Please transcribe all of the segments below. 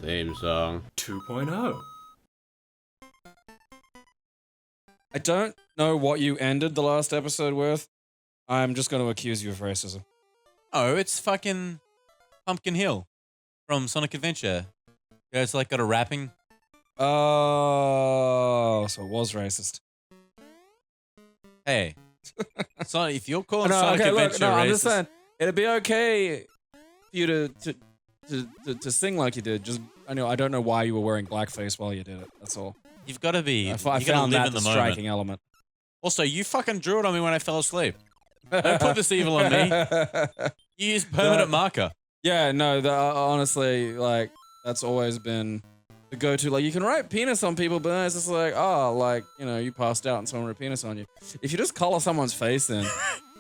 Theme song. 2.0. I don't know what you ended the last episode with. I'm just going to accuse you of racism. Oh, it's fucking Pumpkin Hill from Sonic Adventure. Yeah, it's like got a rapping. Oh, so it was racist. Hey, Sonic, if you're calling Sonic Adventure racist, I'm just saying it'd be okay for you to sing like you did. Just I don't know why you were wearing blackface while you did it. That's all. you've got to be. I You found got to live that in the the moment. striking element. Also, you fucking drew it on me when I fell asleep. Don't put this evil on me. You used permanent marker. Yeah, no, honestly, like, that's always been the go-to. Like, you can write penis on people, but then it's just like, oh, like, you passed out and someone wrote penis on you. If you just color someone's face in,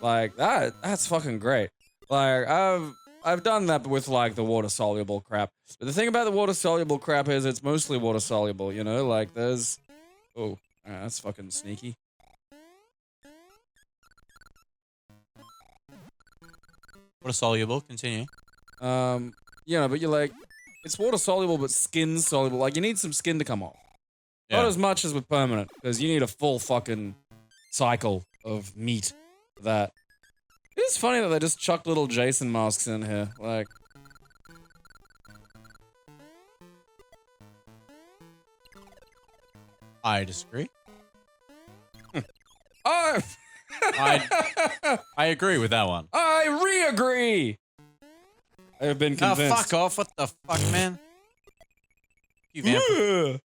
like, that's fucking great. Like, I've done that with, like, the water-soluble crap. But the thing about the water-soluble crap is it's mostly water-soluble, Like, there's... Oh, that's fucking sneaky. What a soluble. Continue. But you're like, it's water soluble, but skin soluble. Like, you need some skin to come off. Yeah. Not as much as with permanent, because you need a full fucking cycle of meat for that. It is funny that they just chucked little Jason masks in here. Like, I disagree. oh, I agree with that one. I re-agree. I have been Oh, convinced. fuck off. What the fuck, man? You vampire.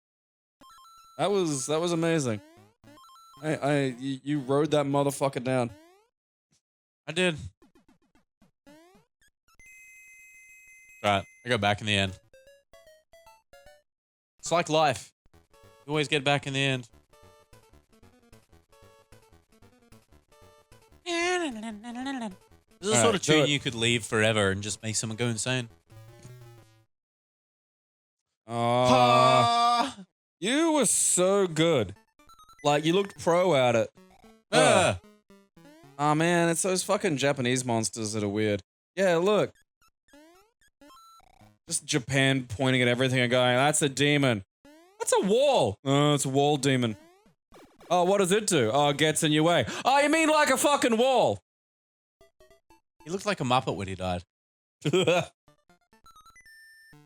That was amazing. You rode that motherfucker down. I did. Right. I got back in the end. It's like life. You always get back in the end. This is the sort of tune you could leave forever and just make someone go insane. You were so good. Like, you looked pro at it. Oh man, it's those fucking Japanese monsters that are weird. Yeah, look. Just Japan pointing at everything and going, that's a demon. That's a wall. Oh, it's a wall demon. Oh, what does it do? Oh, it gets in your way. Oh, you mean like a fucking wall? He looked like a Muppet when he died.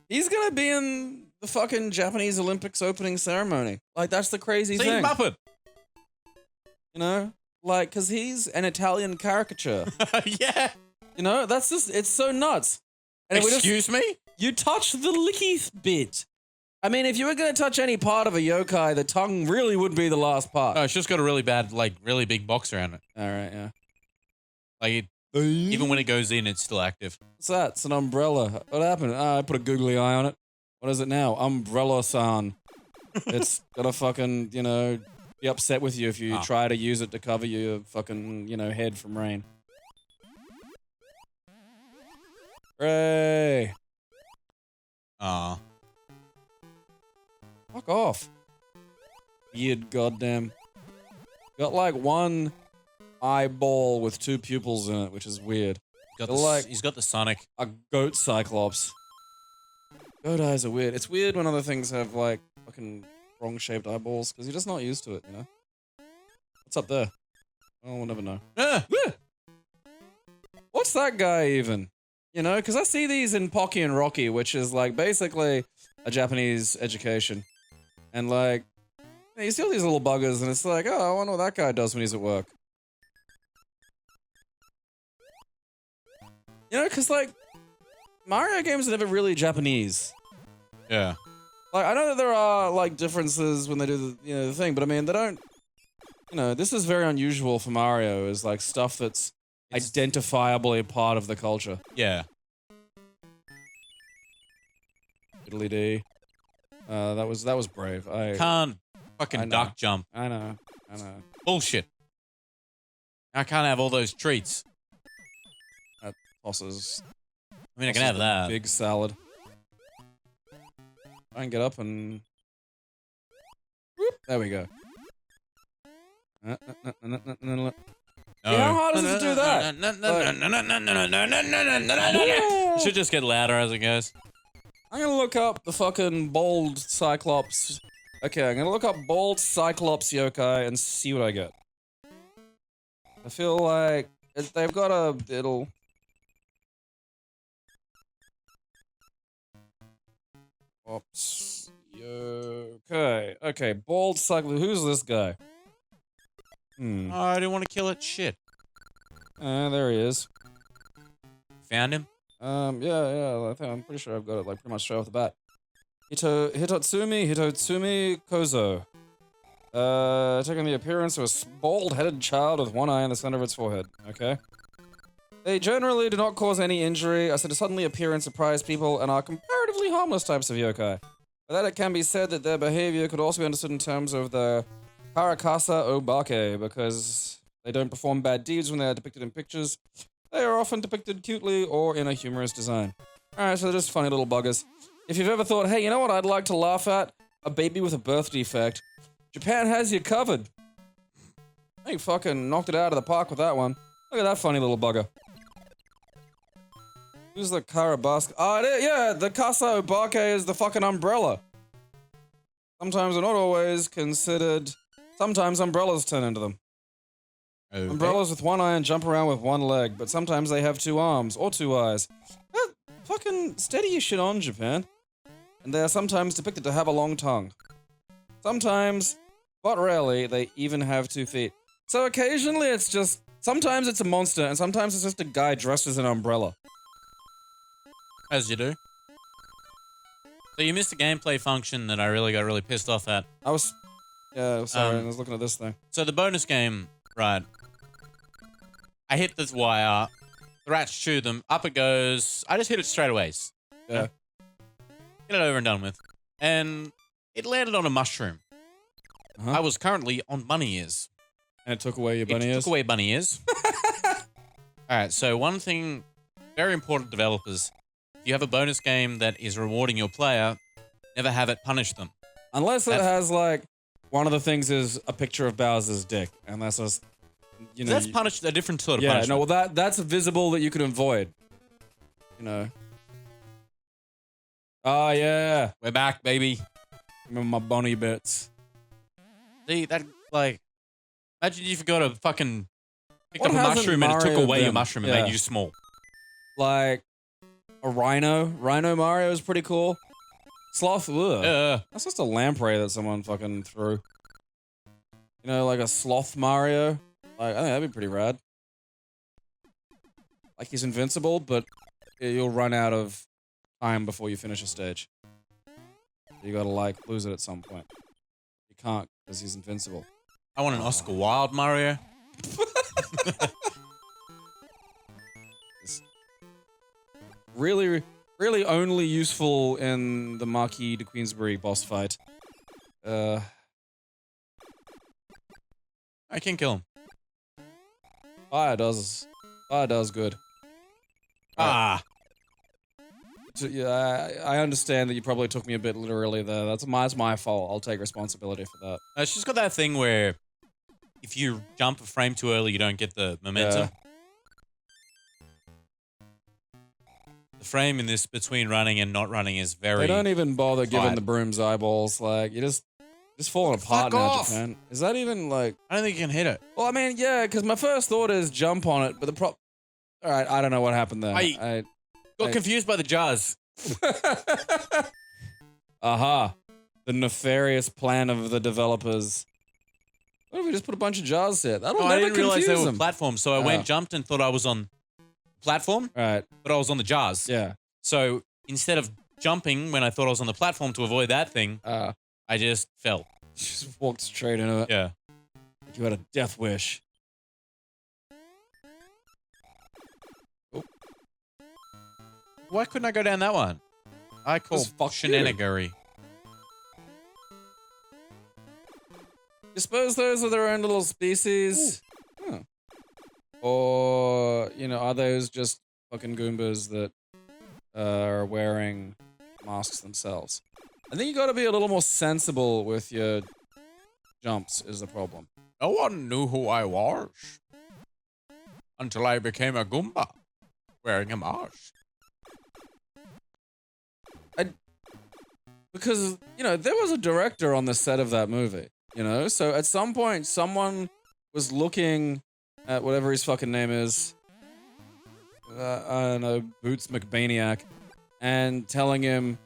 He's gonna be in the fucking Japanese Olympics opening ceremony. Like, that's the crazy See, thing. Muppet. Like, cause he's an Italian caricature. Yeah. That's just, it's so nuts. And Excuse me? You touched the licky bit. I mean, if you were gonna touch any part of a yokai, the tongue really would be the last part. Oh, it's just got a really bad, like, really big box around it. Alright, yeah. Like, even when it goes in, it's still active. What's that? It's an umbrella. What happened? I put a googly eye on it. What is it now? Umbrella-san. It's gonna fucking, be upset with you if you try to use it to cover your fucking, head from rain. Hooray! Aw. Fuck off. Weird goddamn. Got like one eyeball with two pupils in it, which is weird. He's got the Sonic. A goat cyclops. Goat eyes are weird. It's weird when other things have like fucking wrong-shaped eyeballs, because you're just not used to it, What's up there? Oh, we'll never know. What's that guy even? Because I see these in Pocky and Rocky, which is like basically a Japanese education. And like, you see all these little buggers and it's like, oh, I wonder what that guy does when he's at work. Because like, Mario games are never really Japanese. Yeah. Like, I know that there are like differences when they do the thing, but I mean, they don't, this is very unusual for Mario, is like stuff that's identifiably part of the culture. Yeah. Diddly dee. That was brave. Can't fucking duck jump. I know. Bullshit. I can't have all those treats. That tosses. I mean, I can have that. Big salad. I can get up and... Whoop, there we go. No, No. Yeah, how hard is it to do that? You should just get louder as it goes. I'm gonna look up the fucking bald Cyclops. Okay, I'm gonna look up bald Cyclops yokai and see what I get. I feel like they've got a it'll. Oops. Yokai. Okay, bald Cyclops. Who's this guy? Oh, I didn't want to kill it. Shit. There he is. Found him? Yeah, I'm pretty sure I've got it, like, pretty much straight off the bat. Hitotsumi Kozo. Taking the appearance of a bald-headed child with one eye in the center of its forehead. Okay. They generally do not cause any injury, as they suddenly appear and surprise people, and are comparatively harmless types of yokai. But that it can be said that their behavior could also be understood in terms of the Karakasa Obake, because they don't perform bad deeds when they are depicted in pictures. They are often depicted cutely or in a humorous design. Alright, so they're just funny little buggers. If you've ever thought, hey, you know what I'd like to laugh at? A baby with a birth defect. Japan has you covered. They fucking knocked it out of the park with that one. Look at that funny little bugger. Who's the Karabas? Oh, yeah, the Kasa Obake is the fucking umbrella. Sometimes they're not always considered. Sometimes umbrellas turn into them. Okay. Umbrellas with one eye and jump around with one leg, but sometimes they have two arms or two eyes. Fucking steady your shit on, Japan. And they are sometimes depicted to have a long tongue. Sometimes, but rarely, they even have 2 feet. So occasionally it's just, sometimes it's a monster, and sometimes it's just a guy dressed as an umbrella. As you do. So you missed a gameplay function that I really got really pissed off at. Yeah, sorry, I was looking at this thing. So the bonus game, right. I hit this wire, the rats chew them, up it goes, I just hit it straight away. Yeah. Get it over and done with. And it landed on a mushroom. I was currently on bunny ears. And it took away your bunny ears? It took away bunny ears. Alright, so one thing, very important developers, if you have a bonus game that is rewarding your player, never have it punish them. Unless it has, like, one of the things is a picture of Bowser's dick. And that's just, you know. That's punished, a different sort of punishment. Yeah, no, well, that's visible that you can avoid. You know. Oh, yeah. We're back, baby. Remember my bunny bits. See, that, like, imagine you forgot to fucking pick up a hasn't mushroom and it took Mario away your been? mushroom and Yeah. made you small. Like, a rhino. Rhino Mario is pretty cool. Sloth, ugh. That's just a lamprey that someone fucking threw. You know, like a sloth Mario. Like, I think that'd be pretty rad. Like, he's invincible, but you'll run out of time before you finish a stage. You gotta, like, lose it at some point. You can't, because he's invincible. I want an Oscar Wilde Mario. Really, really only useful in the Marquis de Queensberry boss fight. I can kill him. Fire does good. Ah. Yeah, I understand that you probably took me a bit literally there. That's my fault. I'll take responsibility for that. She's got that thing where if you jump a frame too early, you don't get the momentum. Yeah. The frame in this between running and not running is very... They don't even bother giving tight. the brooms eyeballs. Like, you're just falling apart now, off. Japan. Is that even, like... I don't think you can hit it. Well, I mean, yeah, because my first thought is jump on it, but the Alright, I don't know what happened there. I got confused by the jars. Aha. The nefarious plan of the developers. What if we just put a bunch of jars here? That'll never I didn't realize confuse they were them. platforms, so I went, jumped, and thought I was on platform, Right. but I was on the jars. Yeah. So instead of jumping when I thought I was on the platform to avoid that thing, I just fell. Just walked straight into it. Yeah. Like you had a death wish. Oh. Why couldn't I go down that one? I call fuck you. shenanigery. You suppose those are their own little species? Huh. Or, you know, are those just fucking Goombas that are wearing masks themselves? I think you gotta be a little more sensible with your jumps is the problem. No one knew who I was. until I became a Goomba wearing a mask. Because, you know, there was a director on the set of that movie, you know? So at some point, someone was looking at whatever his fucking name is. I don't know, Boots McBaniac, and telling him,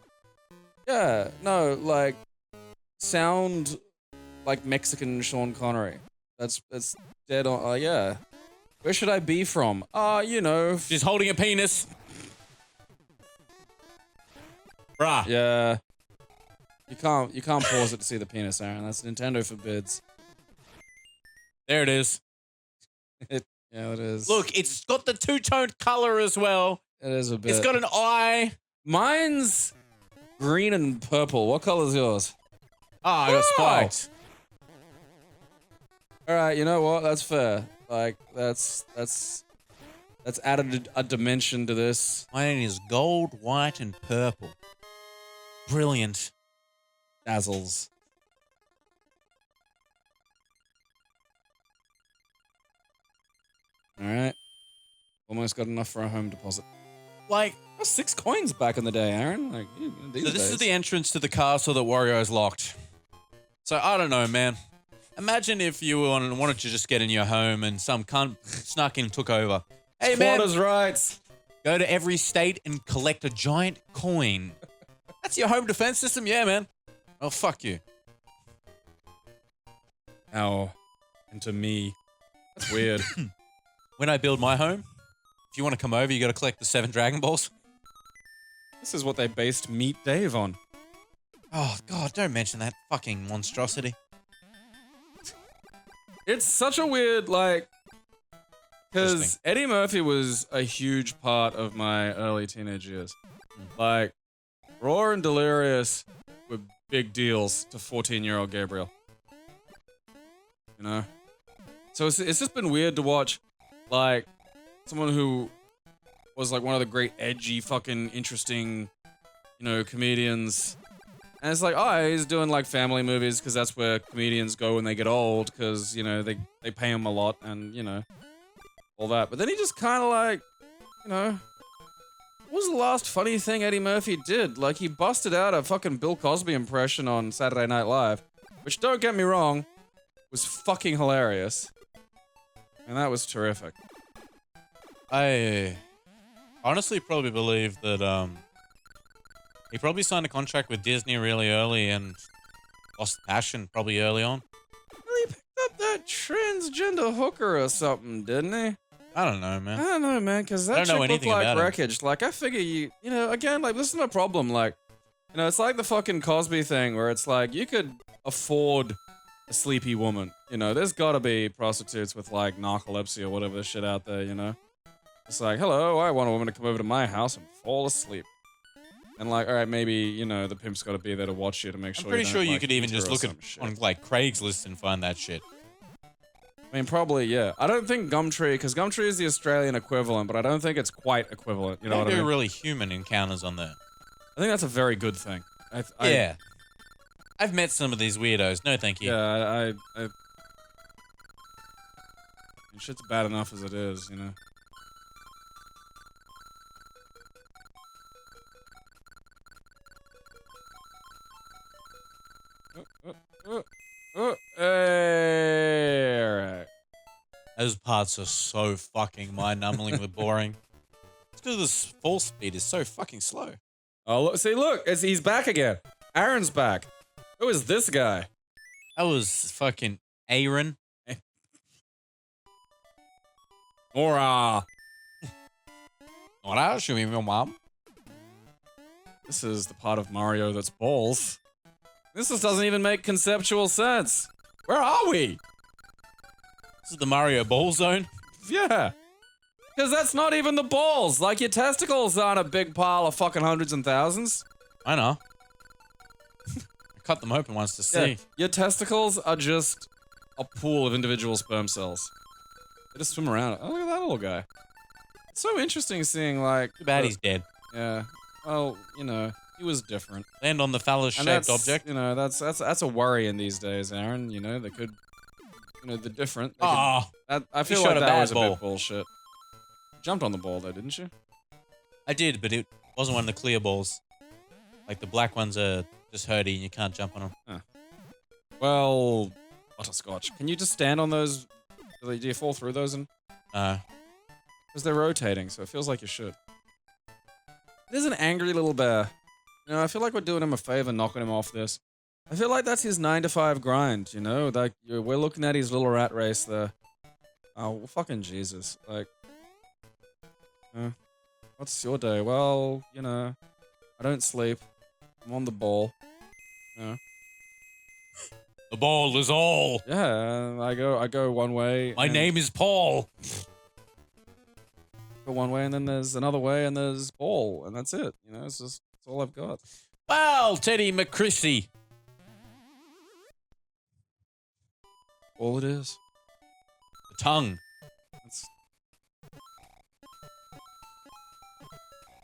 yeah, no, like, sound like Mexican Sean Connery. That's dead on, yeah. Where should I be from? You know. She's holding a penis. Bruh. Yeah. You can't pause it to see the penis, Aaron. That's Nintendo forbids. There it is. Yeah, it is. Look, it's got the two-toned color as well. It is a bit. It's got an eye. Mine's green and purple. What color's yours? I got spiked. All right, you know what? That's fair. Like that's added a dimension to this. Mine is gold, white, and purple. Brilliant. Dazzles. All right. Almost got enough for a home deposit. Like, That's 6 coins back in the day, Aaron. Like these so this days. is the entrance to the castle that Wario has locked. So I don't know, man. Imagine if you wanted to just get in your home and some cunt snuck in and took over. Hey, man, Squatters' rights. go to every state and collect a giant coin. That's your home defense system? Yeah, man. Oh, fuck you. Ow. Into me. That's weird. When I build my home, if you want to come over, you got to collect the 7 Dragon Balls. This is what they based Meet Dave on. Oh, God, don't mention that fucking monstrosity. It's such a weird, like... Because Interesting. Eddie Murphy was a huge part of my early teenage years. Like, Raw and Delirious were big deals to 14-year-old Gabriel. You know? So it's just been weird to watch, like, someone who was, like, one of the great edgy, fucking interesting, you know, comedians. And it's like, oh, he's doing, like, family movies because that's where comedians go when they get old because, you know, they pay him a lot and, you know, all that. But then he just kind of, like, you know... What was the last funny thing Eddie Murphy did? Like, he busted out a fucking Bill Cosby impression on Saturday Night Live, which, don't get me wrong, was fucking hilarious. And that was terrific. I honestly probably believe that he probably signed a contract with Disney really early and lost passion probably early on. Well, he picked up that transgender hooker or something, didn't he? I don't know, man. I don't know, man, because I that don't know chick looked anything like about him. wreckage. Like, I figure you know, again, like, this is my problem. Like, you know, it's like the fucking Cosby thing where it's like, you could afford a sleepy woman. You know, there's gotta be prostitutes with, like, narcolepsy or whatever the shit out there, you know? It's like, hello, I want a woman to come over to my house and fall asleep. And, like, all right, maybe, you know, the pimp's gotta be there to watch you to make sure I'm pretty sure you like, could even eat her just or look at some shit. on like Craigslist and find that shit. I mean, probably, yeah. I don't think Gumtree, because Gumtree is the Australian equivalent, but I don't think it's quite equivalent. You know what I do mean? really human encounters on there. I think that's a very good thing. Yeah. I've met some of these weirdos. No, thank you. Yeah, I mean, shit's bad enough as it is, you know? Hey, alright. Those parts are so fucking mind-numbingly boring. It's because the fall speed is so fucking slow. Oh, look, see, look, he's back again. Aaron's back. Who is this guy? That was fucking Aaron. Ora. What should we your mom? This is the part of Mario that's balls. This just doesn't even make conceptual sense. Where are we? This is the Mario Ball Zone. Yeah. Because that's not even the balls. Like, your testicles aren't a big pile of fucking hundreds and thousands. I know. I cut them open once to see. Yeah. Your testicles are just a pool of individual sperm cells. They just swim around. Oh, look at that little guy. It's so interesting seeing, like... Too bad he's dead. Yeah. Well, you know, he was different. Land on the And phallus-shaped that's, object. you know, that's a worry in these days, Aaron. You know, they could... You know, they're different. They Oh, could, I feel shot like a that bad was a ball. bit bullshit. jumped on the ball though, didn't you? I did, but it wasn't one of the clear balls. Like the black ones are just hurdy and you can't jump on them. Well, butterscotch. Can you just stand on those? Do you fall through those? No. Because they're rotating, so it feels like you should. There's an angry little bear. You know, I feel like we're doing him a favor knocking him off this. I feel like that's his 9-to-5 grind, you know? Like, we're looking at his little rat race there. Oh, well, fucking Jesus. Like, what's your day? Well, you know, I don't sleep. I'm on the ball. You know? The ball is all. Yeah, I go one way. My name is Paul. Go one way, and then there's another way, and there's ball, and that's it. You know, it's all I've got. Well, Teddy McChrissy. All it is. The tongue.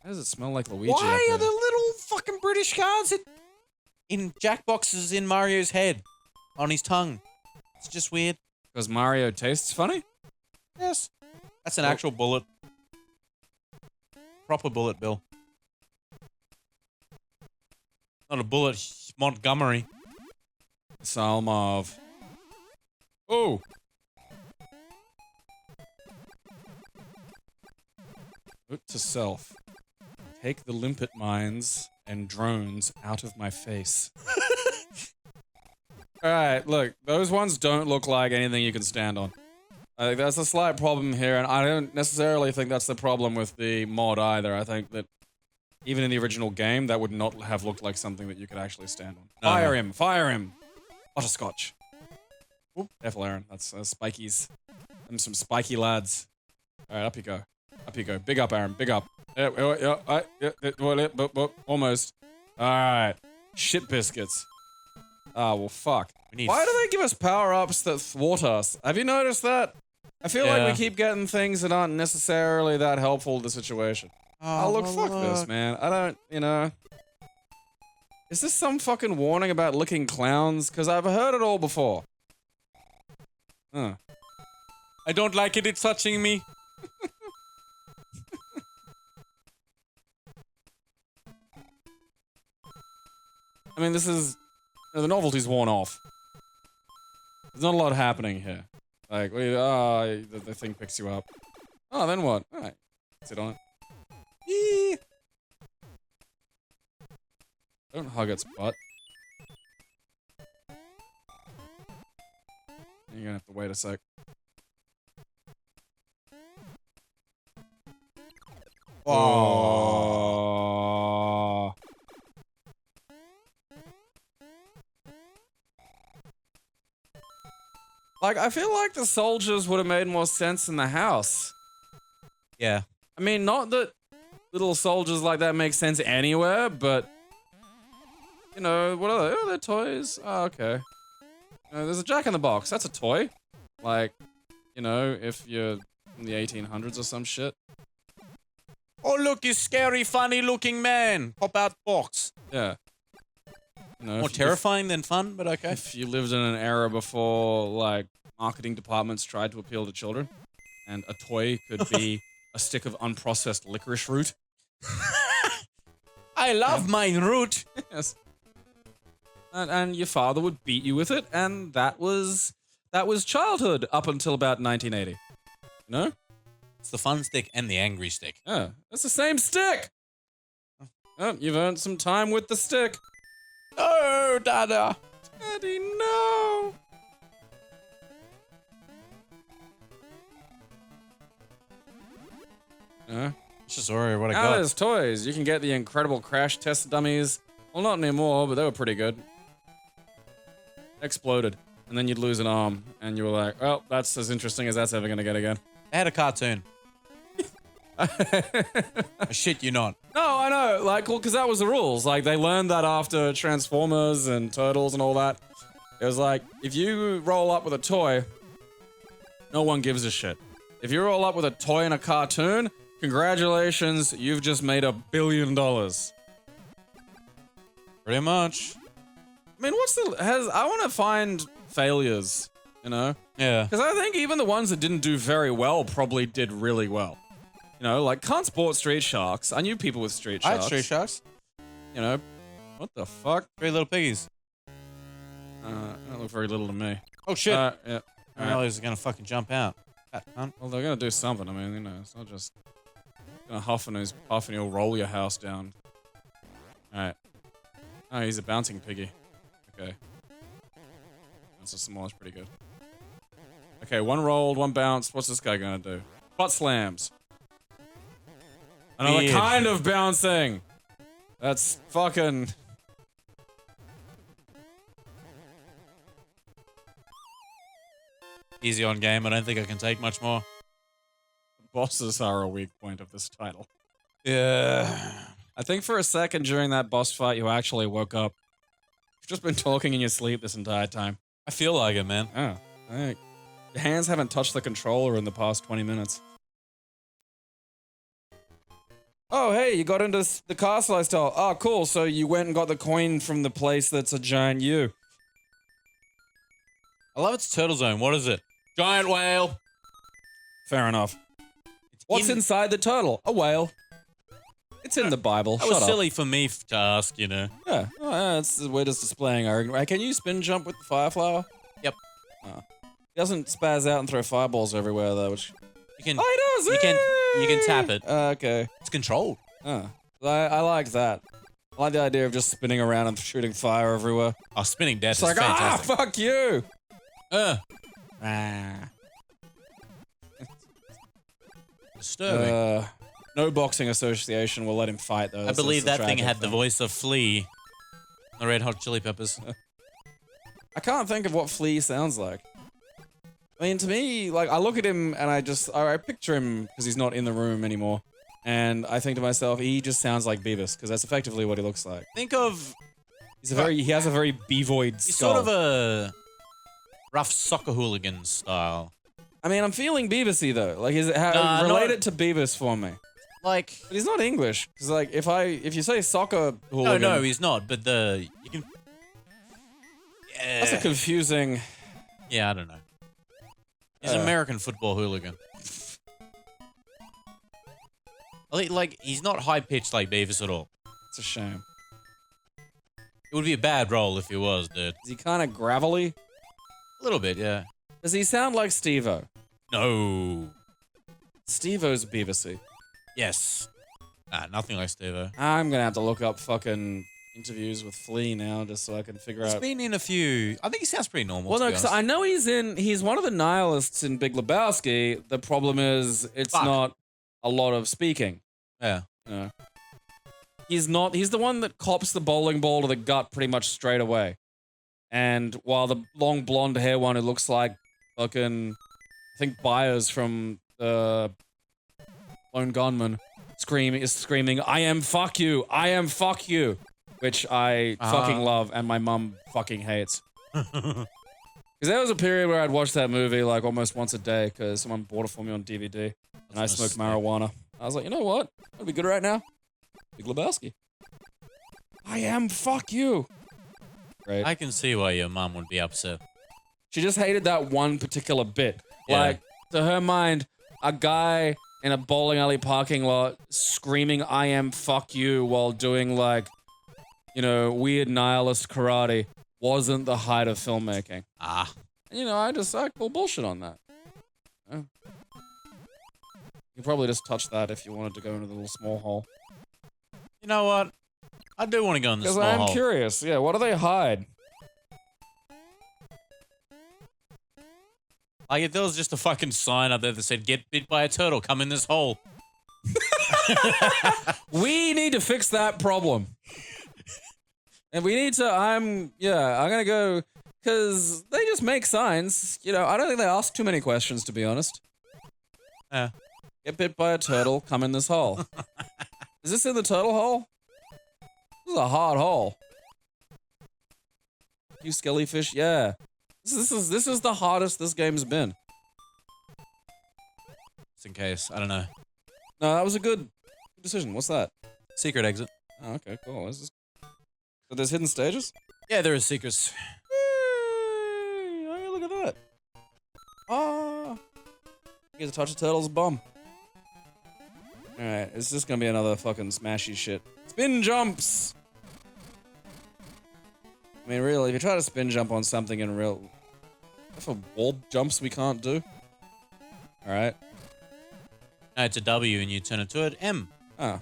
How does it smell like Luigi? Why up are the there? little fucking British cards in Jackboxes in Mario's head on his tongue? It's just weird. Because Mario tastes funny? Yes. That's an actual bullet. Proper bullet, Bill. Not a bullet, Montgomery. Salmov. Oh! Note to self. Take the limpet mines and drones out of my face. Alright, look. Those ones don't look like anything you can stand on. I think that's a slight problem here, and I don't necessarily think that's the problem with the mod either. I think that even in the original game, that would not have looked like something that you could actually stand on. Fire him! Fire him! Butterscotch. Oop, careful, Aaron. That's spikies. Them some spiky lads. Alright, up you go. Up you go. Big up, Aaron. Big up. Almost. Alright. Shit biscuits. Ah, well, fuck. Why do they give us power-ups that thwart us? Have you noticed that? I feel like we keep getting things that aren't necessarily that helpful to the situation. Oh, look, fuck this, man. I don't, you know... Is this some fucking warning about licking clowns? Because I've heard it all before. Huh. I don't like it, it's touching me. I mean, this is... the novelty's worn off. There's not a lot happening here. Like, the thing picks you up. Oh, then what? Alright. Sit on it. Don't hug its butt. You're gonna have to wait a sec. Oh. Like, I feel like the soldiers would have made more sense in the house. Yeah. I mean, not that little soldiers like that make sense anywhere, but... You know, what are they? Oh, they're toys. Oh, okay. There's a Jack-in-the-Box. That's a toy. Like, you know, if you're in the 1800s or some shit. Oh, look, you scary, funny-looking man. Pop out box. Yeah. You know, More terrifying than fun, but okay. If you lived in an era before, like, marketing departments tried to appeal to children, and a toy could be a stick of unprocessed licorice root. I love my root. Yes. And your father would beat you with it, and that was childhood up until about 1980. You know? It's the fun stick and the angry stick. Yeah, it's the same stick. Oh, you've earned some time with the stick. Oh, Dada. Daddy, no. It's just Wario, what I Now got. there's toys. You can get the incredible crash test dummies. Well, not anymore, but they were pretty good. Exploded. And then you'd lose an arm. And you were like, well, that's as interesting as that's ever going to get again. I had a cartoon. I shit you not. No, I know. Like, well, because that was the rules. Like, they learned that after Transformers and Turtles and all that. It was like, if you roll up with a toy, no one gives a shit. If you roll up with a toy in a cartoon, congratulations, you've just made $1 billion. Pretty much. I mean, I want to find failures, you know? Yeah. Because I think even the ones that didn't do very well probably did really well. You know, like, can't sport street sharks. I knew people with street I sharks. had street sharks. You know, what the fuck? 3 little piggies. That look very little to me. Oh shit! Yeah. I didn't realize he was gonna fucking jump out. That cunt. Well, they're gonna do something. I mean, you know, it's not just gonna huff and he'll roll your house down. Alright. Oh, he's a bouncing piggy. Okay. That's just more. That's pretty good. Okay, one rolled, one bounced. What's this guy gonna do? Butt slams. Another Weird. kind of bouncing. That's fucking. Easy on game. I don't think I can take much more. Bosses are a weak point of this title. Yeah. I think for a second during that boss fight, you actually woke up. You've just been talking in your sleep this entire time. I feel like it, man. Oh, hey. Your hands haven't touched the controller in the past 20 minutes. Oh, hey, you got into the castle I stole. Oh, cool. So you went and got the coin from the place that's a giant U. I love its turtle zone. What is it? Giant whale. Fair enough. What's inside the turtle? A whale. It's in the Bible. That Shut was up. silly for me to ask, you know. Yeah, we're just displaying our. Can you spin jump with the fire flower? Yep. Oh. He doesn't spaz out and throw fireballs everywhere though, which. You can. Oh, he does. You can tap it. Okay. It's controlled. Oh. I like that. I like the idea of just spinning around and shooting fire everywhere. Oh, spinning death It's is like, fantastic. fuck you! Ah. Disturbing. No boxing association will let him fight though. I That's believe the that thing tragic had the voice of Flea. The Red Hot Chili Peppers. I can't think of what Flea sounds like. I mean, to me, like, I look at him and I picture him because he's not in the room anymore. And I think to myself, he just sounds like Beavis because that's effectively what he looks like. Think of. He has a very bevoid He's skull. sort of a rough soccer hooligan style. I mean, I'm feeling Beavis-y though. Like, relate not- it to Beavis for me. Like. But he's not English. Cause like, if you say soccer hooligan, No, he's not. But you can. Yeah. that's a confusing. Yeah, I don't know. He's an American football hooligan. Like, he's not high pitched like Beavis at all. It's a shame. It would be a bad role if he was, dude. Is he kind of gravelly? A little bit, yeah. Does he sound like Steve-O? No. Steve-O's Beavis-y. Yes. Nothing like Steve-O. I'm gonna have to look up fucking interviews with Flea now just so I can figure He's out. been in a few. I think he sounds pretty normal. Well, to no, be because honest. I know he's one of the nihilists in Big Lebowski. The problem is it's Fuck. not a lot of speaking. Yeah. You know? He's the one that cops the bowling ball to the gut pretty much straight away. And while the long blonde hair one who looks like fucking, I think Byers from the Lone Gunman is screaming, I am fuck you, which I fucking love and my mum fucking hates. Because there was a period where I'd watch that movie like almost once a day because someone bought it for me on DVD and I smoked marijuana. I was like, you know what? That'd be good right now. Big Lebowski. I am fuck you. Great. I can see why your mum would be upset. She just hated that one particular bit. Yeah. Like, to her mind, a guy in a bowling alley parking lot screaming, I am fuck you, while doing, like, you know, weird nihilist karate wasn't the height of filmmaking. Ah. And, you know, I call bullshit on that. Yeah. You could probably just touch that if you wanted to go into the little small hole. You know what? I do want to go in the Because small I am hole. curious. Yeah, what do they hide? Like, if there was just a fucking sign up there that said, get bit by a turtle, come in this hole. We need to fix that problem. And we need to, I'm gonna go, because they just make signs. You know, I don't think they ask too many questions, to be honest. Yeah. Get bit by a turtle, come in this hole. Is this in the turtle hole? This is a hard hole. You skellyfish, yeah. This is the hardest this game's been. Just in case. I don't know. No, that was a good decision. What's that? Secret exit. Oh, okay, cool. So there's hidden stages? Yeah, there is secrets. Hey, oh, look at that. Ah. You get to touch a turtle's bum. Alright, it's just gonna be another fucking smashy shit. Spin jumps! I mean, really, if you try to spin jump on something in real... For wall jumps we can't do? Alright. No, it's a W and you turn it to an M. Oh.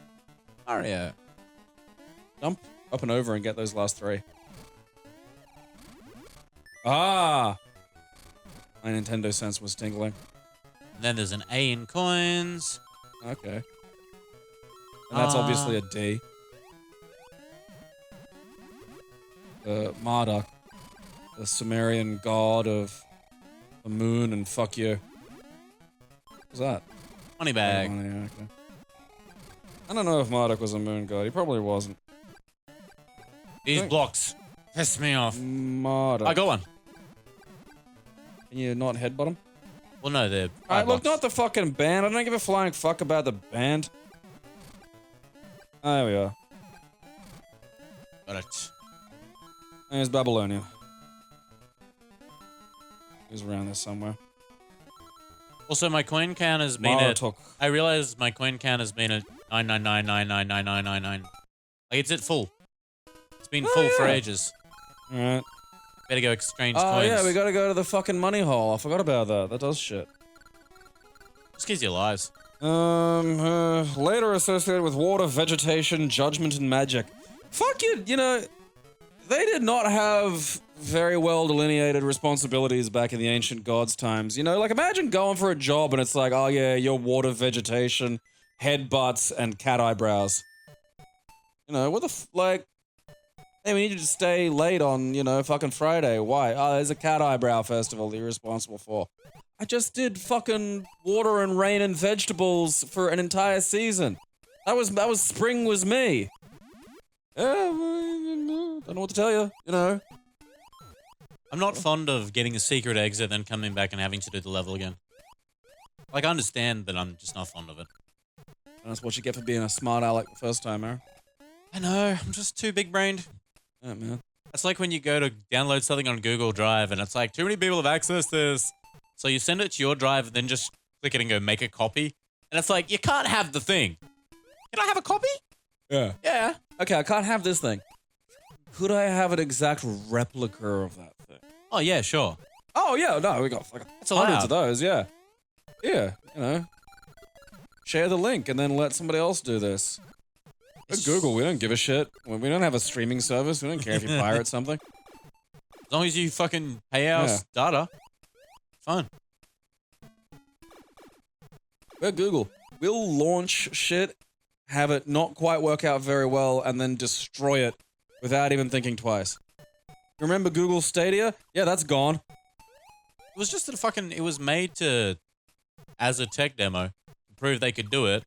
Mario. Jump up and over and get those last 3. Ah! My Nintendo sense was tingling. And then there's an A in coins. Okay. And that's obviously a D. Marduk. The Sumerian god of the moon and fuck you. What's that? Money bag. Money, okay. I don't know if Marduk was a moon god. He probably wasn't. These blocks piss me off. Marduk. I got one. Can you not headbutt him? Well, no, they're. Alright, look, not the fucking band. I don't give a flying fuck about the band. There we are. Got it. There's Babylonia. He's around there somewhere. Also, my coin count has been at. Marduk. I realized my coin count has been at 999999999. Like it's at full. It's been full for ages. Alright. Better go exchange Oh coins. yeah, we gotta go to the fucking money hole. I forgot about that. That does shit. Just gives you lives. Later associated with water, vegetation, judgment, and magic. Fuck you, you know, they did not have very well delineated responsibilities back in the ancient gods' times. You know, like imagine going for a job and it's like, oh yeah, you're water, vegetation, headbutts, and cat eyebrows. You know, what the like, hey, we need you to stay late on, you know, fucking Friday. Why? Oh, there's a cat eyebrow festival that you're responsible for. I just did fucking water and rain and vegetables for an entire season. That was spring was me. Don't know what to tell you, you know. I'm not fond of getting a secret exit, then coming back and having to do the level again. Like, I understand, but I'm just not fond of it. And that's what you get for being a smart aleck the first time, Aaron. I know, I'm just too big-brained. Yeah, man. It's like when you go to download something on Google Drive, and it's like, too many people have accessed this. So you send it to your drive, and then just click it and go make a copy. And it's like, you can't have the thing. Can I have a copy? Yeah. Yeah. Okay, I can't have this thing. Could I have an exact replica of that thing? Oh, yeah, sure. Oh, yeah, no, we got fucking It's hundreds allowed. of those, yeah. Yeah, you know. Share the link and then let somebody else do this. At Google, we don't give a shit. We don't have a streaming service. We don't care if you pirate something. As long as you fucking pay us data, fine. We're Google. We'll launch shit, have it not quite work out very well, and then destroy it without even thinking twice. Remember Google Stadia? Yeah, that's gone. It was just a fucking, it was made to, as a tech demo, to prove they could do it,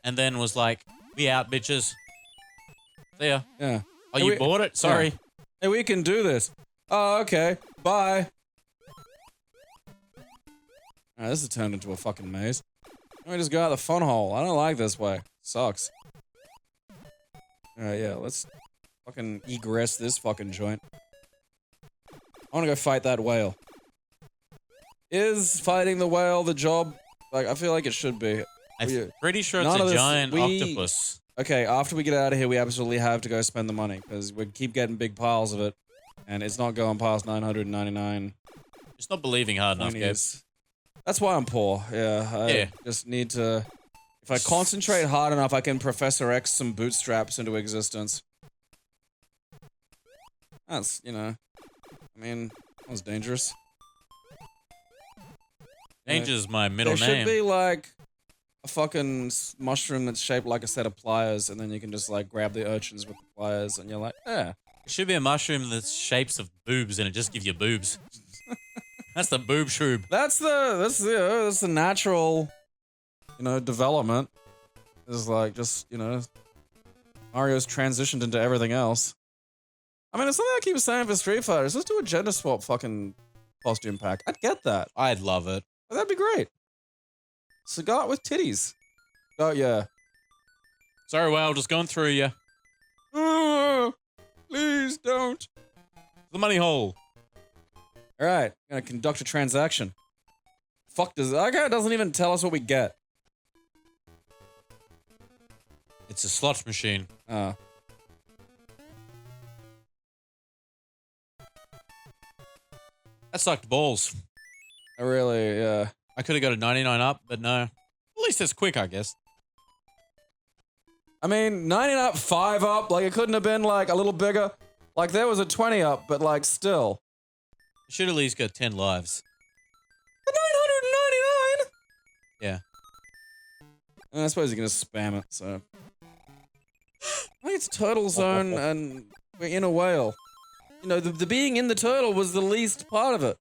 and then was like, we out, bitches. See ya. Yeah. Oh, Hey, you we- bought it? Sorry. Yeah. Hey, we can do this. Oh, okay. Bye. Alright, this has turned into a fucking maze. Let me just go out the fun hole. I don't like this way. Sucks. Alright, yeah, let's fucking egress this fucking joint. I wanna go fight that whale. Is fighting the whale the job? Like, I feel like it should be. I'm pretty sure it's None a of this- giant we- octopus. Okay, after we get out of here, we absolutely have to go spend the money, because we keep getting big piles of it, and it's not going past 999. Just not believing hard enough, Gabe. Is. That's why I'm poor. Yeah, I just need to. If I concentrate hard enough, I can Professor X some bootstraps into existence. That's, you know, I mean, that was dangerous. Danger's my middle There name. should be like a fucking mushroom that's shaped like a set of pliers, and then you can just like grab the urchins with the pliers, and you're like, yeah. It should be a mushroom that's shapes of boobs and it just gives you boobs. That's the boob shroob. That's the natural, you know, development. Is like just, you know, Mario's transitioned into everything else. I mean, it's something I keep saying for Street Fighter. Let's do a gender swap fucking costume pack. I'd get that. I'd love it. That'd be great. Cigar with titties. Oh yeah. Sorry, well, just going through you. Please don't. The money hole. All right, gonna conduct a transaction. Fuck does that guy doesn't even tell us what we get. It's a slot machine. Oh. That sucked balls. I really, yeah. I could have got a 99 up, but no. At least it's quick, I guess. I mean, 90 up, 5 up. Like, it couldn't have been, like, a little bigger. Like, there was a 20 up, but, like, still. You should at least got 10 lives. 999! Yeah. And I suppose you're gonna spam it, so. I think it's Turtle Zone and we're in a whale. You know, the being in the turtle was the least part of it.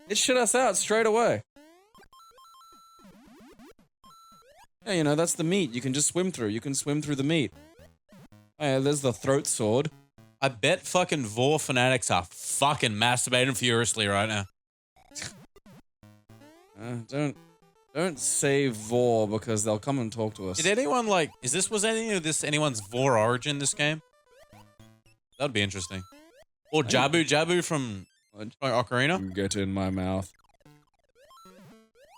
It shit us out straight away. Yeah, you know, that's the meat you can just swim through. You can swim through the meat. Oh, yeah, there's the throat sword. I bet fucking Vor fanatics are fucking masturbating furiously right now. Don't say Vor because they'll come and talk to us. Did anyone like, was any of this anyone's Vor origin this game? That'd be interesting. Or Jabu from Ocarina? Get in my mouth.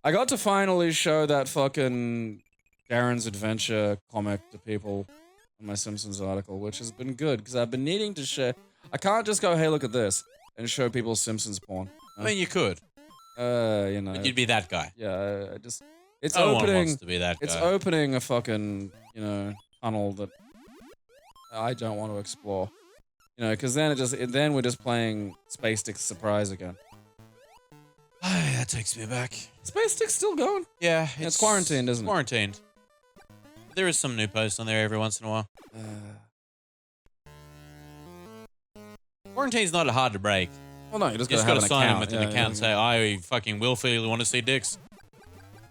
I got to finally show that fucking Darren's Adventure comic to people in my Simpsons article, which has been good because I've been needing to share. I can't just go, hey, look at this, and show people Simpsons porn. I mean, you could. You know. But you'd be that guy. Yeah, it's No opening. one wants to be that guy. It's opening a fucking, you know, tunnel that I don't want to explore. You know, because then we're just playing Space Stick's Surprise again. That takes me back. Space Stick's still going. Yeah, It's quarantined, isn't it? Quarantined. There is some new posts on there every once in a while. Quarantine's not hard to break. Well, no, you just You gotta just gotta sign in account. with an account and say, I fucking willfully want to see dicks.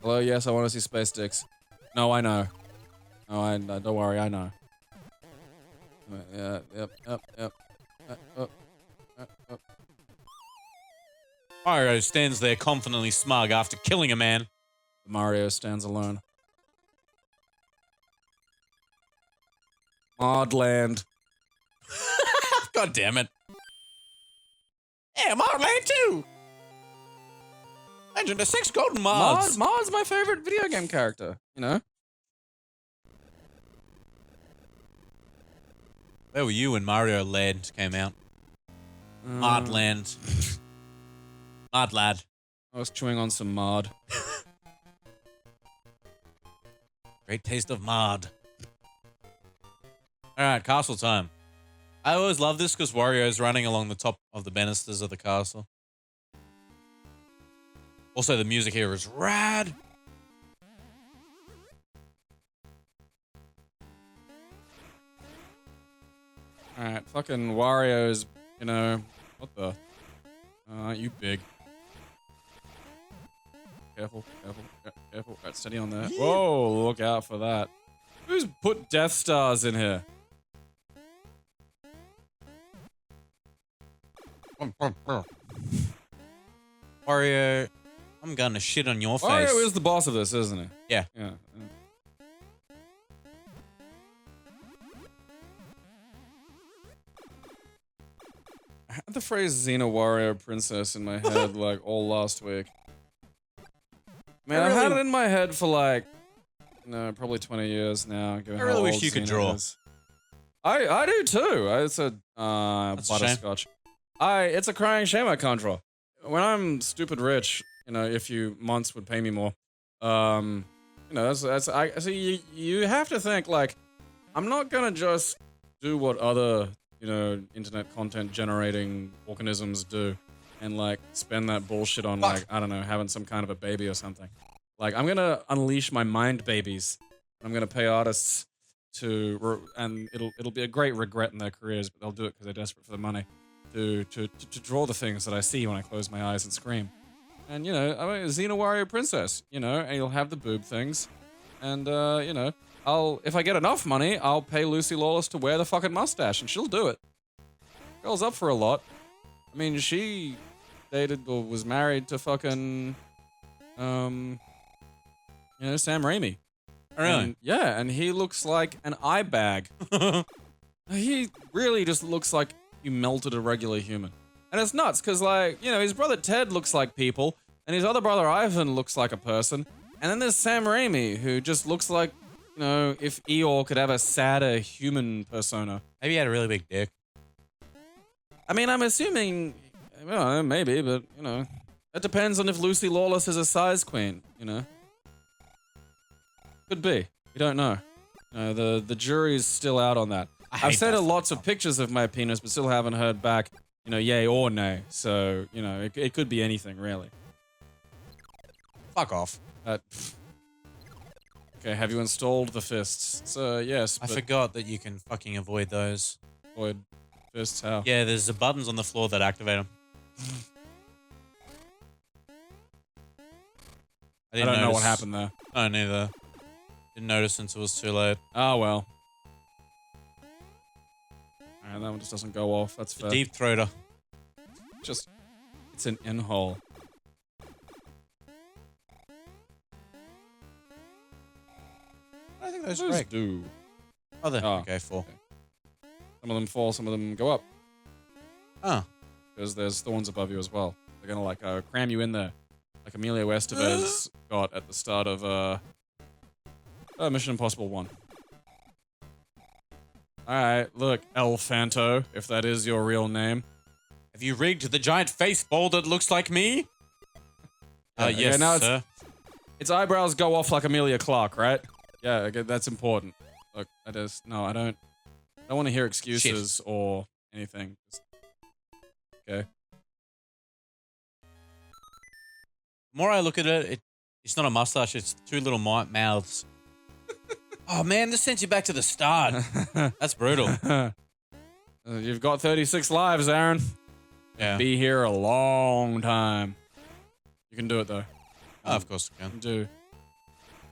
Hello, yes, I want to see Space Sticks. No, I know. No, don't worry, I know. Yep. Mario stands there confidently smug after killing a man. Mario stands alone. Modland. God damn it. Yeah, Modland too! Legend of 6 golden mods. Mod's my favorite video game character, you know? Where were you when Mario Land came out? Modland. Mod lad. I was chewing on some mod. Great taste of mod. Alright, castle time. I always love this because Wario's running along the top of the banisters of the castle. Also, the music here is rad. Alright, fucking Wario's, you know, what the? Aren't you big? Careful. Right, steady on that. Yeah. Whoa, look out for that. Who's put Death Stars in here? Wario, I'm gonna shit on your face. Wario is the boss of this, isn't he? Yeah. Yeah. I had the phrase Xena Wario Princess in my head like all last week. Man, I've had it in my head for like, no, probably 20 years now. I really wish you could draw. I do too. It's a That's a shame. butterscotch. It's a crying shame I can't draw. When I'm stupid rich, you know, if you months would pay me more, you know, so you have to think like, I'm not gonna just do what other, you know, internet content generating organisms do and like spend that bullshit on like, I don't know, having some kind of a baby or something. Like, I'm gonna unleash my mind babies. I'm gonna pay artists and it'll be a great regret in their careers, but they'll do it because they're desperate for the money to draw the things that I see when I close my eyes and scream. And, you know, I mean, Xena Wario Princess, you know, and you'll have the boob things. And, you know, if I get enough money, I'll pay Lucy Lawless to wear the fucking mustache, and she'll do it. Girl's up for a lot. I mean, she dated or was married to fucking, you know, Sam Raimi. Oh, really? And, yeah, and he looks like an eye bag. He really just looks like he melted a regular human. And it's nuts, because, like, you know, his brother Ted looks like people, and his other brother Ivan looks like a person, and then there's Sam Raimi, who just looks like, you know, if Eeyore could have a sadder human persona. Maybe he had a really big dick. I mean, I'm assuming, well, maybe, but, you know, that depends on if Lucy Lawless is a size queen, you know? Could be. We don't know. The jury's still out on that. I've sent her lots of pictures of my penis, but still haven't heard back, you know, yay or nay. So, you know, it could be anything, really. Fuck off. Okay, have you installed the fists? So, yes, I but forgot that you can fucking avoid those. avoid fists, how? Yeah, there's the buttons on the floor that activate them. I don't know what happened there. Oh, neither. Didn't notice since it was too late. Oh, well. Alright, that one just doesn't go off. That's fair. Deep throater. Just, it's an in-hole. I think those Those break. do. Oh, there. Oh, Okay, 4. okay. Some of them fall, some of them go up. Oh. Because there's thorns above you as well. They're gonna, like, cram you in there. Like Emilio Estevez got at the start of, Mission Impossible 1. Alright, look, El Fanto, if that is your real name. Have you rigged the giant face ball that looks like me? Okay, Yes, now sir. Its eyebrows go off like Amelia Clark, right? Yeah, okay, that's important. Look, no, I don't want to hear excuses or anything. Okay. The more I look at it, it's not a mustache, it's 2 little mouths. Oh man, this sends you back to the start. That's brutal. You've got 36 lives, Aaron. Yeah. Be here a long time. You can do it though. Oh, of course I You can. can do.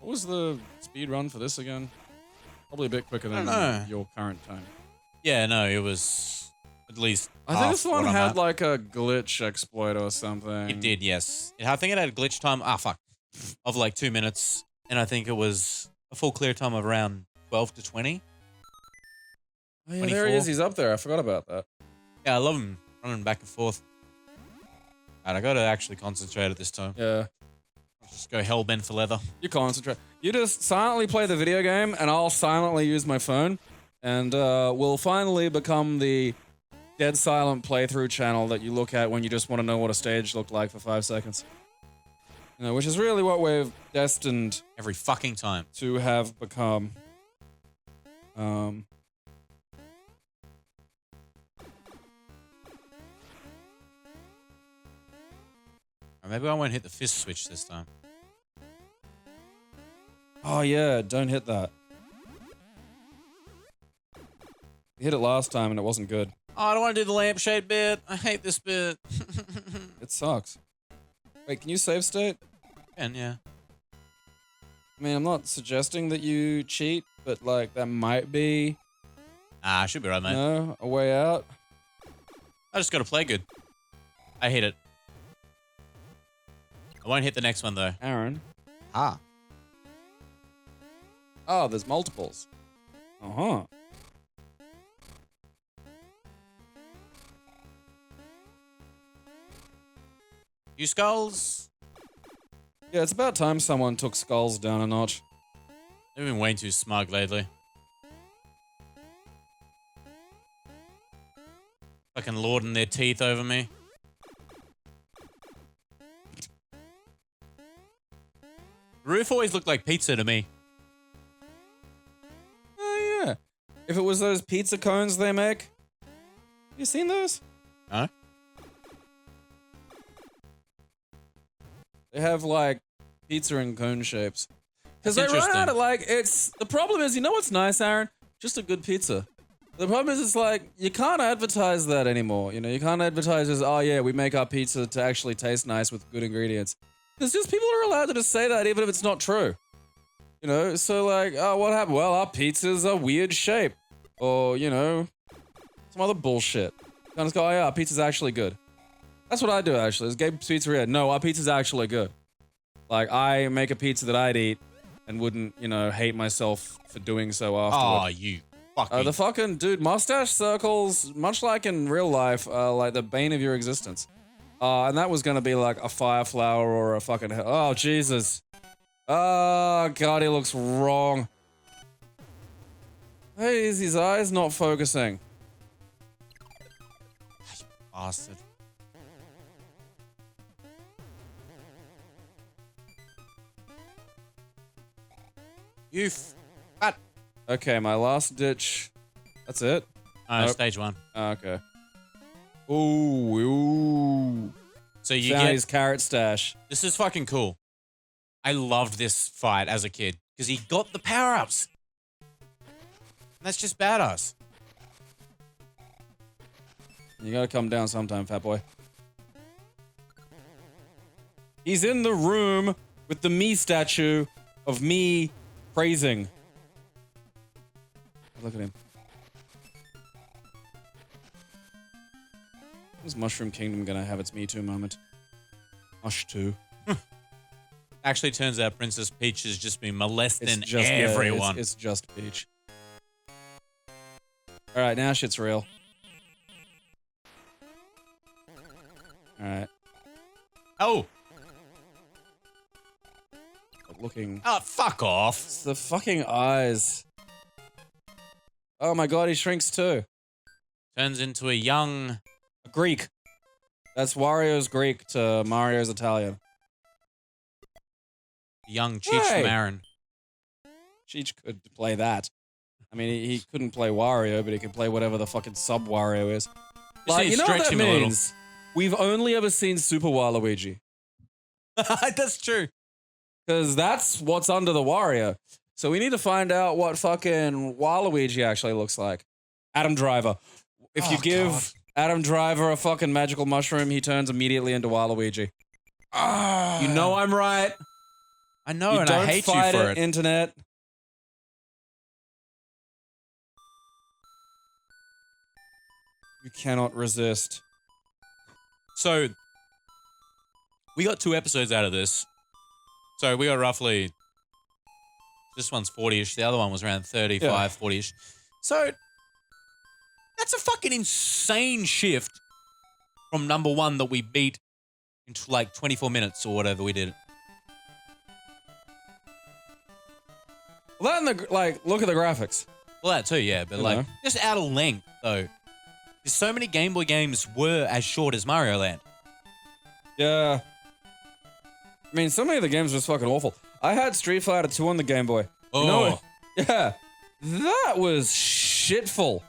What was the speed run for this again? Probably a bit quicker I than don't know. your current time. Yeah, no, it was at least I think half this one what I'm had at. like a glitch exploit or something. It did, yes. I think it had a glitch time, of like 2 minutes. And I think it was a full clear time of around 12 to 20. Oh, yeah, there he 24. is. He's up there. I forgot about that. Yeah, I love him running back and forth. Alright, I gotta actually concentrate at this time. Yeah. I'll just go hell-bent for leather. You concentrate. You just silently play the video game, and I'll silently use my phone, and we'll finally become the dead silent playthrough channel that you look at when you just want to know what a stage looked like for 5 seconds. You know, which is really what we've destined Every fucking time. to have become. Or maybe I won't hit the fist switch this time. Oh yeah, don't hit that. You hit it last time and it wasn't good. Oh, I don't want to do the lampshade bit. I hate this bit. It sucks. Wait, can you save state? And yeah. I mean, I'm not suggesting that you cheat, but like that might be, Ah, I should be right, you mate. know, a way out. I just gotta play good. I hit it. I won't hit the next one though. Aaron. Ah. Oh, there's multiples. Uh-huh. You skulls? Yeah, it's about time someone took skulls down a notch. They've been way too smug lately. Fucking lording their teeth over me. Roof always looked like pizza to me. Oh, yeah. If it was those pizza cones they make. You seen those? No? They have, like, pizza in cone shapes. Because That's they run out interesting. of, like, it's... The problem is, you know what's nice, Aaron? Just a good pizza. The problem is, it's like, you can't advertise that anymore. You know, you can't advertise as, oh, yeah, we make our pizza to actually taste nice with good ingredients. Because just people are allowed to just say that even if it's not true. You know, so like, oh, what happened? Well, our pizza's a weird shape. Or, you know, some other bullshit. You just go, oh, yeah, our pizza's actually good. That's what I do, actually. Is Gabe's Pizzeria. No, our pizza's actually good. Like, I make a pizza that I'd eat and wouldn't, you know, hate myself for doing so afterward. Oh, you fucking... The fucking, dude, mustache circles, much like in real life, are like the bane of your existence. And that was gonna be like a fire flower or a fucking, oh, Jesus. Oh, God, he looks wrong. Why is his eyes not focusing? Bastard. You fat. Okay, my last ditch. That's it? Nope. Stage 1. Oh, okay. Ooh. So you Found get his carrot stash. This is fucking cool. I loved this fight as a kid because he got the power-ups. That's just badass. You gotta come down sometime, fat boy. He's in the room with the me statue of me praising. Look at him. Is Mushroom Kingdom gonna have its Me Too moment? Mush Too. Actually, turns out Princess Peach has just been molesting It's just everyone. Yeah, it's just Peach. All right, now shit's real. All right. Oh! Looking. Oh, fuck off. It's the fucking eyes. Oh my god, he shrinks too. Turns into a young... Greek. That's Wario's Greek to Mario's Italian. Cheech Hey. from Aaron. Cheech could play that. I mean, he couldn't play Wario, but he could play whatever the fucking sub Wario is. Like, you know what stretch that him a little. means? We've only ever seen Super Waluigi. That's true. Because that's what's under the Wario. So we need to find out what fucking Waluigi actually looks like. Adam Driver. If you give God. Adam Driver a fucking magical mushroom, he turns immediately into Waluigi. You know I'm right. I know, You and don't I hate you fight for it. Internet. You cannot resist. So, we got 2 episodes out of this. So, we got roughly... This one's 40-ish. The other one was around 35, 40-ish. So, that's a fucking insane shift from number 1 that we beat into like 24 minutes or whatever we did. Well, that and the, like, look at the graphics. Well, that too, yeah. But You like, know. just out of length, though. Because so many Game Boy games were as short as Mario Land. Yeah. I mean, so many of the games was fucking awful. I had Street Fighter 2 on the Game Boy. Oh. You know what? Yeah. That was shitful.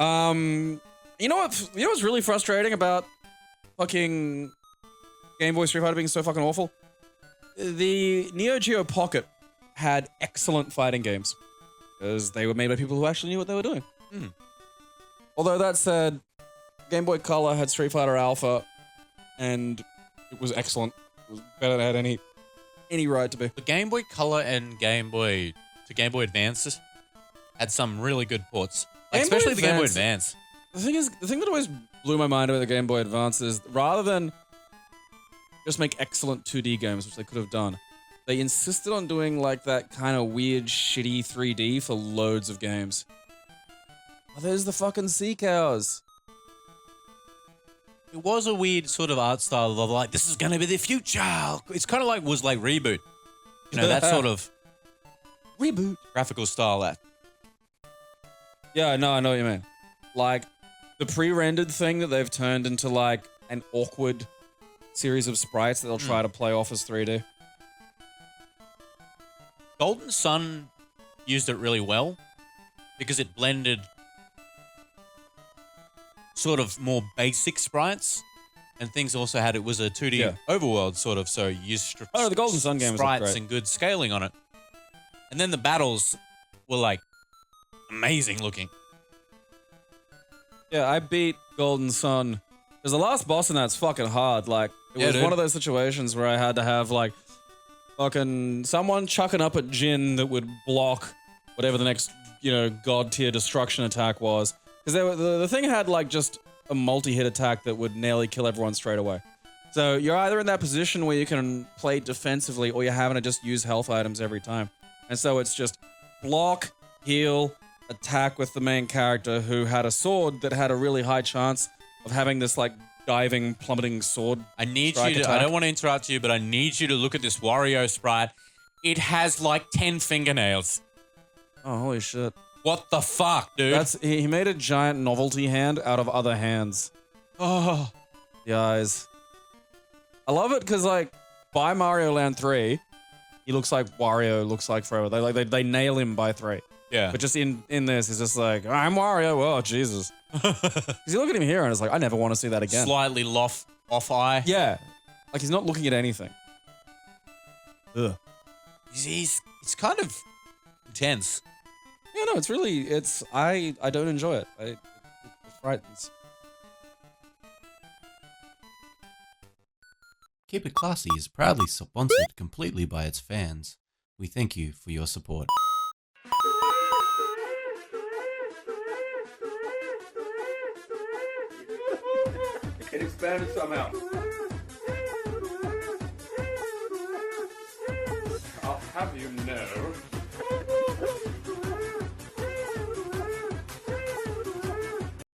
You know what's really frustrating about fucking Game Boy Street Fighter being so fucking awful? The Neo Geo Pocket had excellent fighting games. Because they were made by people who actually knew what they were doing. Although that said, Game Boy Color had Street Fighter Alpha, and it was excellent. It was better than it had any right to be. The Game Boy Color and Game Boy Advances had some really good ports. Like, Game Boy especially the Game Boy Advance- Advance. The thing that always blew my mind about the Game Boy Advance is rather than just make excellent 2D games, which they could have done, they insisted on doing like that kind of weird, shitty 3D for loads of games. Oh, there's the fucking sea cows. It was a weird sort of art style of like, this is going to be the future. It's kind of like, was like Reboot. You know, that sort of Reboot. graphical style. That. Yeah, no, I know what you mean. Like, the pre-rendered thing that they've turned into like an awkward series of sprites that they'll try to play off as 3D. Golden Sun used it really well because it blended sort of more basic sprites, and things also had, it was a 2D overworld sort of, so you used the Golden Sun game was sprites great. and good scaling on it. And then the battles were like amazing looking. Yeah, I beat Golden Sun. Because the last boss in that's fucking hard. Like, it was dude. one of those situations where I had to have, like, fucking someone chucking up at Jin that would block whatever the next, you know, god tier destruction attack was. Because the thing had, like, just a multi-hit attack that would nearly kill everyone straight away. So you're either in that position where you can play defensively or you're having to just use health items every time. And so it's just block, heal, attack with the main character who had a sword that had a really high chance of having this, like, diving, plummeting sword. I need strike you to, attack. I don't want to interrupt you, but I need you to look at this Wario sprite. It has like 10 fingernails. Oh, holy shit. What the fuck, dude? He made a giant novelty hand out of other hands. Oh. The eyes. I love it because, like, by Mario Land 3, he looks like Wario looks like forever. They nail him by 3. Yeah. But just in this, he's just like, I'm Wario. Oh, Jesus. Because you look at him here and it's like, I never want to see that again. Slightly off eye. Yeah. Like, he's not looking at anything. Ugh. It's kind of intense. Yeah, no, it's really, I don't enjoy it. It frightens. Keep It Classy is proudly sponsored completely by its fans. We thank you for your support. It expanded somehow. I'll have you know.